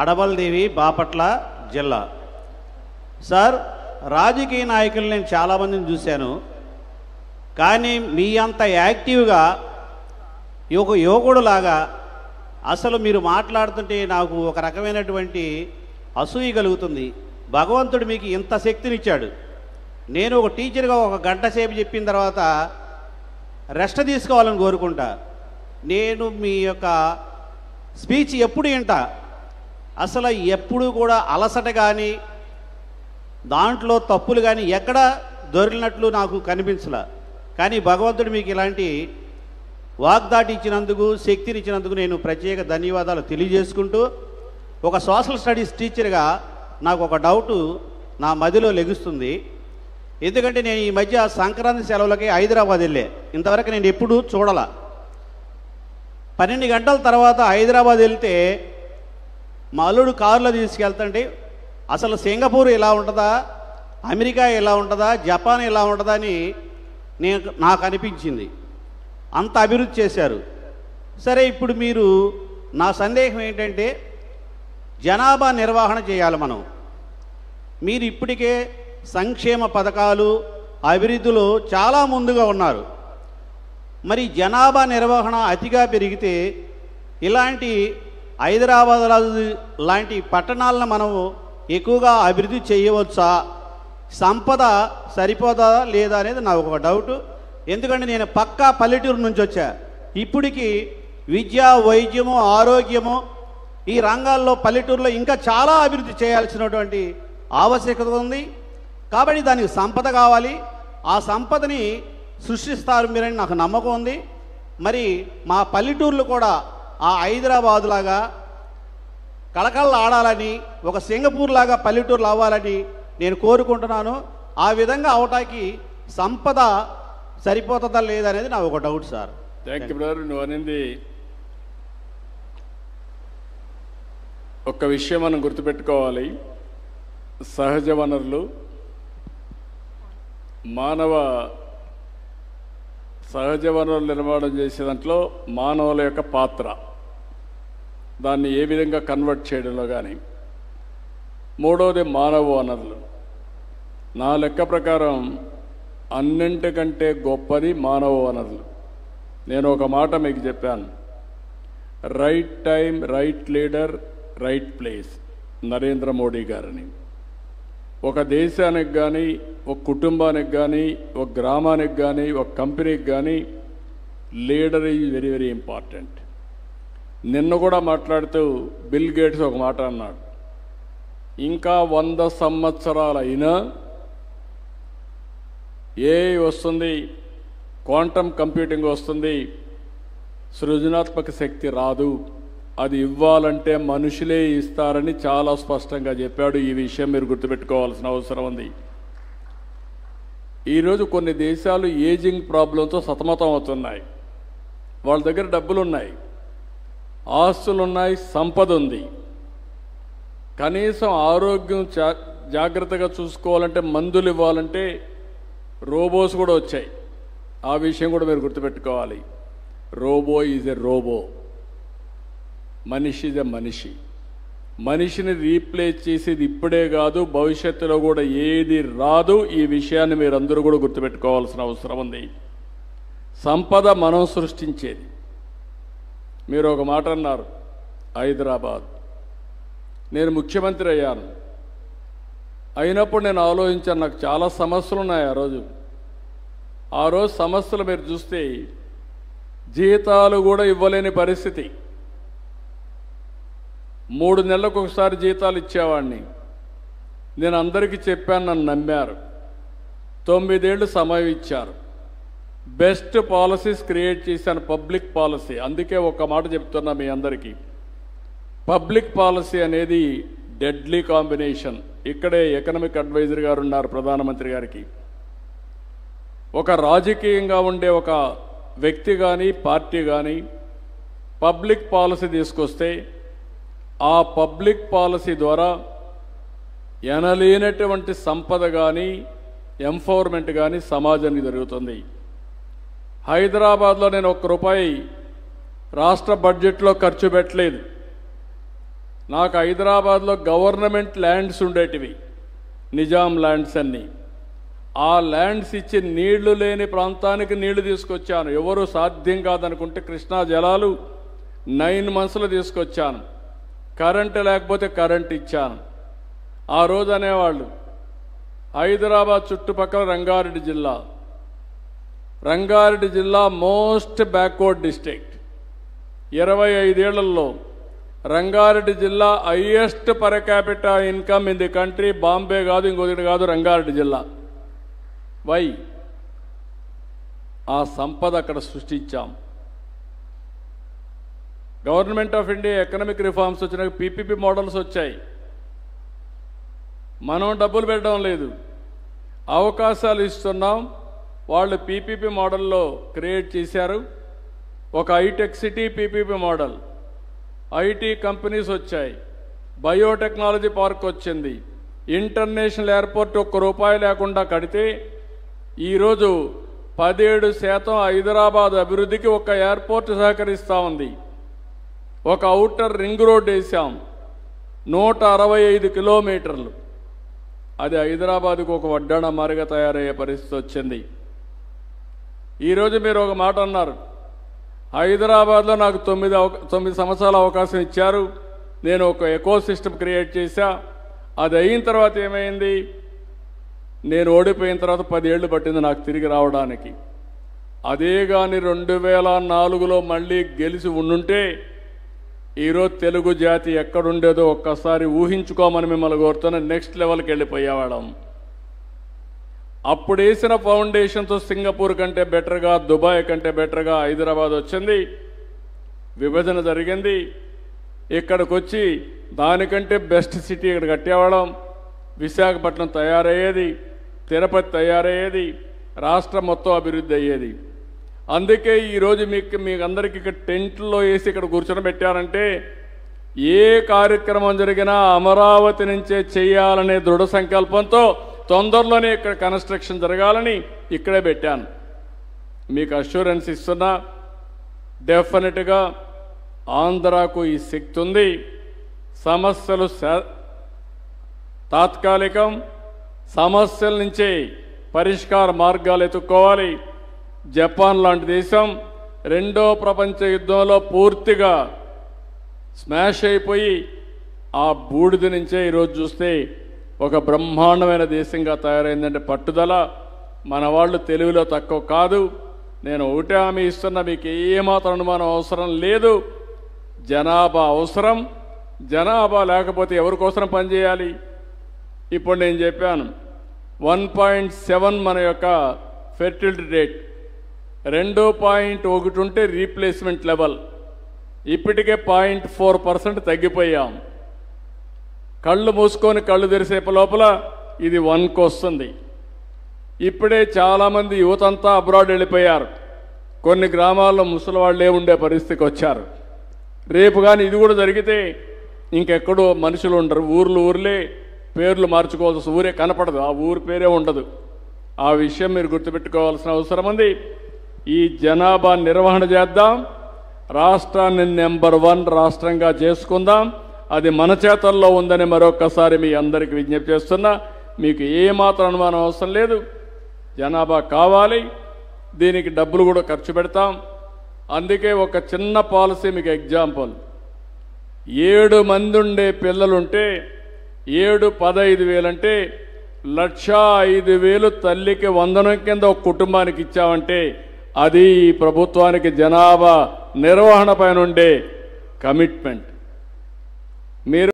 అడబల్దేవి, బాపట్ల జిల్లా. సార్, రాజకీయ నాయకులు నేను చాలామందిని చూశాను, కానీ మీ అంత యాక్టివ్గా ఒక యువకుడులాగా అసలు మీరు మాట్లాడుతుంటే నాకు ఒక రకమైనటువంటి అసూయ కలుగుతుంది. భగవంతుడు మీకు ఇంత శక్తినిచ్చాడు. నేను ఒక టీచర్గా ఒక గంట సేపు చెప్పిన తర్వాత రెస్ట్ తీసుకోవాలని కోరుకుంటా. నేను మీ యొక్క స్పీచ్ ఎప్పుడు వింటా, అసలు ఎప్పుడు కూడా అలసట కానీ దాంట్లో తప్పులు కానీ ఎక్కడ దొరికినట్లు నాకు కనిపించలే. కానీ భగవంతుడు మీకు ఇలాంటి వాగ్దాటి ఇచ్చినందుకు, శక్తినిచ్చినందుకు నేను ప్రత్యేక ధన్యవాదాలు తెలియజేసుకుంటూ, ఒక సోషల్ స్టడీస్ టీచర్గా నాకు ఒక డౌటు నా మదిలో లెగుస్తుంది. ఎందుకంటే నేను ఈ మధ్య సంక్రాంతి సెలవులకి హైదరాబాద్ వెళ్ళే, ఇంతవరకు నేను ఎప్పుడూ చూడాల. 12 గంటల తర్వాత హైదరాబాద్ వెళ్తే మా అల్లుడు కారులో తీసుకెళ్తుంటే అసలు సింగపూర్ ఎలా ఉంటుందా, అమెరికా ఎలా ఉంటుందా, జపాన్ ఎలా ఉంటుందా అని నాకు అనిపించింది. అంత అభివృద్ధి చేశారు. సరే, ఇప్పుడు మీరు, నా సందేహం ఏంటంటే జనాభా నిర్వహణ చేయాలి మనం. మీరు ఇప్పటికే సంక్షేమ పథకాలు అభివృద్ధిలో చాలా ముందుగా ఉన్నారు. మరి జనాభా నిర్వహణ అతిగా పెరిగితే ఇలాంటి హైదరాబాద్ లాంటి పట్టణాలను మనం ఎక్కువగా అభివృద్ధి చేయవచ్చా? సంపద సరిపోదా లేదా అనేది నాకు ఒక డౌటు. ఎందుకంటే నేను పక్కా పల్లెటూరు నుంచి వచ్చా. ఇప్పటికీ విద్య, వైద్యము, ఆరోగ్యము ఈ రంగాల్లో పల్లెటూరులో ఇంకా చాలా అభివృద్ధి చేయాల్సినటువంటి ఆవశ్యకత ఉంది. కాబట్టి దానికి సంపద కావాలి. ఆ సంపదని సృష్టిస్తారు మీరని నాకు నమ్మకం ఉంది. మరి మా పల్లెటూర్లు కూడా ఆ హైదరాబాద్ లాగా కళకళ ఆడాలని, ఒక సింగపూర్ లాగా పల్లెటూర్లు అవ్వాలని నేను కోరుకుంటున్నాను. ఆ విధంగా అవటానికి సంపద సరిపోతుందా లేదనేది నా ఒక doubt sir. Thank you brother. నువ్వు అనేది ఒక విషయం మనం గుర్తుపెట్టుకోవాలి. సహజ వనరులు, సహజ వనరులు నిర్మాణం చేసే దాంట్లో మానవుల యొక్క పాత్ర, దాన్ని ఏ విధంగా కన్వర్ట్ చేయడంలో కానీ. మూడవది మానవ వనరులు. నా లెక్క ప్రకారం అన్నింటికంటే గొప్పది మానవ వనరులు. నేను ఒక మాట మీకు చెప్పాను, right time, right leader, right place, Narendra Modi గారని. ఒక దేశానికి కానీ, ఒక కుటుంబానికి కానీ, ఒక గ్రామానికి కానీ, ఒక కంపెనీకి కానీ leader is very very important. నిన్న కూడా మాట్లాడుతూ బిల్ గేట్స్ ఒక మాట అన్నాడు, ఇంకా 100 సంవత్సరాలు అయినా ఏఐ వస్తుంది, క్వాంటమ్ కంప్యూటింగ్ వస్తుంది, సృజనాత్మక శక్తి రాదు, అది ఇవ్వాలంటే మనుషులే ఇస్తారని చాలా స్పష్టంగా చెప్పాడు. ఈ విషయం మీరు గుర్తుపెట్టుకోవాల్సిన అవసరం ఉంది. ఈరోజు కొన్ని దేశాలు ఏజింగ్ ప్రాబ్లంతో సతమతం అవుతున్నాయి. వాళ్ళ దగ్గర డబ్బులు ఉన్నాయి, ఆస్తులు ఉన్నాయి, సంపద ఉంది. కనీసం ఆరోగ్యం జాగ్రత్తగా చూసుకోవాలంటే, మందులు ఇవ్వాలంటే రోబోస్ కూడా వచ్చాయి. ఆ విషయం కూడా మీరు గుర్తుపెట్టుకోవాలి. రోబో ఈజ్ ఎ రోబో, మనిషి ఈజ్ ఎ మనిషి. మనిషిని రీప్లేస్ చేసేది ఇప్పుడే కాదు, భవిష్యత్తులో కూడా ఏది రాదు. ఈ విషయాన్ని మీరందరూ కూడా గుర్తుపెట్టుకోవాల్సిన అవసరం ఉంది. సంపద మనం సృష్టించేది. మీరు ఒక మాట అన్నారు, హైదరాబాద్. నేను ముఖ్యమంత్రి అయ్యాను, అయినప్పుడు నేను ఆలోచించాను, నాకు చాలా సమస్యలు ఉన్నాయి. ఆ రోజు సమస్యలు మీరు చూస్తే జీతాలు కూడా ఇవ్వలేని పరిస్థితి. 3 నెలలకు ఒకసారి జీతాలు ఇచ్చేవాడిని. నేను అందరికీ చెప్పాను, నన్ను నమ్మారు. 9 ఏళ్ళు సమయం ఇచ్చారు. బెస్ట్ పాలసీస్ క్రియేట్ చేశాను, పబ్లిక్ పాలసీ. అందుకే ఒక మాట చెప్తున్నా మీ అందరికీ, పబ్లిక్ పాలసీ అనేది డెడ్లీ కాంబినేషన్. ఇక్కడే ఎకనామిక్ అడ్వైజర్ గారు ఉన్నారు ప్రధానమంత్రి గారికి. ఒక రాజకీయంగా ఉండే ఒక వ్యక్తి కానీ, పార్టీ కానీ పబ్లిక్ పాలసీ తీసుకొస్తే ఆ పబ్లిక్ పాలసీ ద్వారా ఎనలేనటువంటి సంపద కానీ, ఎంపవర్మెంట్ కానీ సమాజానికి జరుగుతుంది. హైదరాబాద్లో నేను ₹1 రాష్ట్ర బడ్జెట్లో ఖర్చు పెట్టలేదు. నాకు హైదరాబాద్లో గవర్నమెంట్ ల్యాండ్స్ ఉండేటివి, నిజాం ల్యాండ్స్ అన్నీ. ఆ ల్యాండ్స్ ఇచ్చి నీళ్లు లేని ప్రాంతానికి నీళ్లు తీసుకొచ్చాను. ఎవరు సాధ్యం కాదనుకుంటే కృష్ణా జలాలు 9 monthsలో తీసుకొచ్చాను. కరెంటు లేకపోతే కరెంట్ ఇచ్చాను. ఆ రోజు అనేవాళ్ళు హైదరాబాద్ చుట్టుపక్కల రంగారెడ్డి జిల్లా మోస్ట్ బ్యాక్వర్డ్ డిస్ట్రిక్ట్. 25 ఏళ్లలో రంగారెడ్డి జిల్లా highest per capita income in the country. Bombay కాదు, ఇంకొకటి కాదు, రంగారెడ్డి జిల్లా. వై? ఆ సంపద అక్కడ సృష్టించాం. Government of India economic reforms వచ్చినాక పీపీపీ మోడల్స్ వచ్చాయి. మనం డబ్బులు పెట్టడం లేదు, అవకాశాలు ఇస్తున్నాం. వాళ్ళు పీపీపీ మోడల్లో క్రియేట్ చేశారు. ఒక హైటెక్ City PPP model, IT companies వచ్చాయి, బయోటెక్నాలజీ పార్క్ వచ్చింది, ఇంటర్నేషనల్ ఎయిర్పోర్ట్ ₹1 లేకుండా కడితే ఈరోజు 17% హైదరాబాద్ అభివృద్ధికి ఒక ఎయిర్పోర్ట్ సహకరిస్తూ ఉంది. ఒక ఔటర్ రింగ్ రోడ్ వేసాం, 165 కిలోమీటర్లు. అది హైదరాబాద్కు ఒక వడ్డాణ మారిగా తయారయ్యే పరిస్థితి వచ్చింది. ఈరోజు మీరు ఒక మాట అన్నారు, హైదరాబాద్లో నాకు 9 సంవత్సరాల అవకాశం ఇచ్చారు, నేను ఒక ఎకో సిస్టమ్ క్రియేట్ చేశా. అది అయిన తర్వాత ఏమైంది? నేను ఓడిపోయిన తర్వాత 10 ఏళ్ళు పట్టింది నాకు తిరిగి రావడానికి. అదే కానీ 2004లో మళ్ళీ గెలిచి ఉండుంటే ఈరోజు తెలుగు జాతి ఎక్కడుండేదో ఒక్కసారి ఊహించుకోమని మిమ్మల్ని కోరుతున్న. నెక్స్ట్ లెవెల్కి వెళ్ళిపోయేవాళ్ళం. అప్పుడు వేసిన ఫౌండేషన్తో సింగపూర్ కంటే బెటర్గా, దుబాయ్ కంటే బెటర్గా హైదరాబాద్ వచ్చింది. విభజన జరిగింది. ఇక్కడికి వచ్చి దానికంటే బెస్ట్ సిటీ ఇక్కడ కట్టేవాళ్ళం. విశాఖపట్నం తయారయ్యేది, తిరుపతి తయారయ్యేది, రాష్ట్రం మొత్తం అభివృద్ధి అయ్యేది. అందుకే ఈరోజు మీకు అందరికీ ఇక్కడ టెంట్లో వేసి ఇక్కడ కూర్చొని పెట్టారంటే ఏ కార్యక్రమం జరిగినా అమరావతి నుంచే చేయాలనే దృఢ సంకల్పంతో తొందరలోనే ఇక్కడ కన్స్ట్రక్షన్ జరగాలని ఇక్కడే పెట్టాను. మీకు అష్యూరెన్స్ ఇస్తున్నా, డెఫినెట్గా ఆంధ్రాకు ఈ శక్తి ఉంది. సమస్యలు తాత్కాలికం, సమస్యల నుంచే పరిష్కార మార్గాలు ఎత్తుక్కోవాలి. జపాన్ లాంటి దేశం 2వ ప్రపంచ యుద్ధంలో పూర్తిగా స్మాష్ అయిపోయి ఆ బూడిద నుంచే ఈరోజు చూస్తే ఒక బ్రహ్మాండమైన దేశంగా తయారైందంటే పట్టుదల. మన వాళ్ళు తెలివిలో తక్కువ కాదు. నేను ఒకటే హామీ ఇస్తున్నా, మీకు ఏమాత్రం అనుమానం అవసరం లేదు. జనాభా అవసరం. జనాభా లేకపోతే ఎవరికోసం పనిచేయాలి? ఇప్పుడు నేను చెప్పాను 1.7 మన యొక్క ఫెర్టిలిటీ రేట్, 2.1 ఉంటే రీప్లేస్మెంట్ లెవెల్. ఇప్పటికే 0.4% తగ్గిపోయాం. కళ్ళు మూసుకొని కళ్ళు తెరిసే లోపల ఇది 1కు వస్తుంది. ఇప్పుడే చాలామంది యువతంతా అబ్రాడ్ వెళ్ళిపోయారు. కొన్ని గ్రామాల్లో ముసలివాళ్ళే ఉండే పరిస్థితికి వచ్చారు. రేపు కానీ ఇది కూడా జరిగితే ఇంకెక్కడో మనుషులు ఉండరు. ఊర్లే పేర్లు మార్చుకోవాల్సిన, ఊరే కనపడదు, ఆ ఊరి పేరే ఉండదు. ఆ విషయం మీరు గుర్తుపెట్టుకోవాల్సిన అవసరం ఉంది. ఈ జనాభా నిర్వహణ చేద్దాం. రాష్ట్రాన్ని నెంబర్ 1 రాష్ట్రంగా చేసుకుందాం. అది మన చేతల్లో ఉందని మరొకసారి మీ అందరికీ విజ్ఞప్తి చేస్తున్నా. మీకు ఏమాత్రం అనుమానం అవసరం లేదు. జనాభా కావాలి, దీనికి డబ్బులు కూడా ఖర్చు పెడతాం. అందుకే ఒక చిన్న పాలసీ మీకు ఎగ్జాంపుల్. 7 మంది ఉండే పిల్లలుంటే 7-15,000 అంటే 1,05,000 తల్లికి వందనం కింద ఒక కుటుంబానికి ఇచ్చామంటే అది ఈ ప్రభుత్వానికి జనాభా నిర్వహణ పైన ఉండే కమిట్మెంట్. మీరు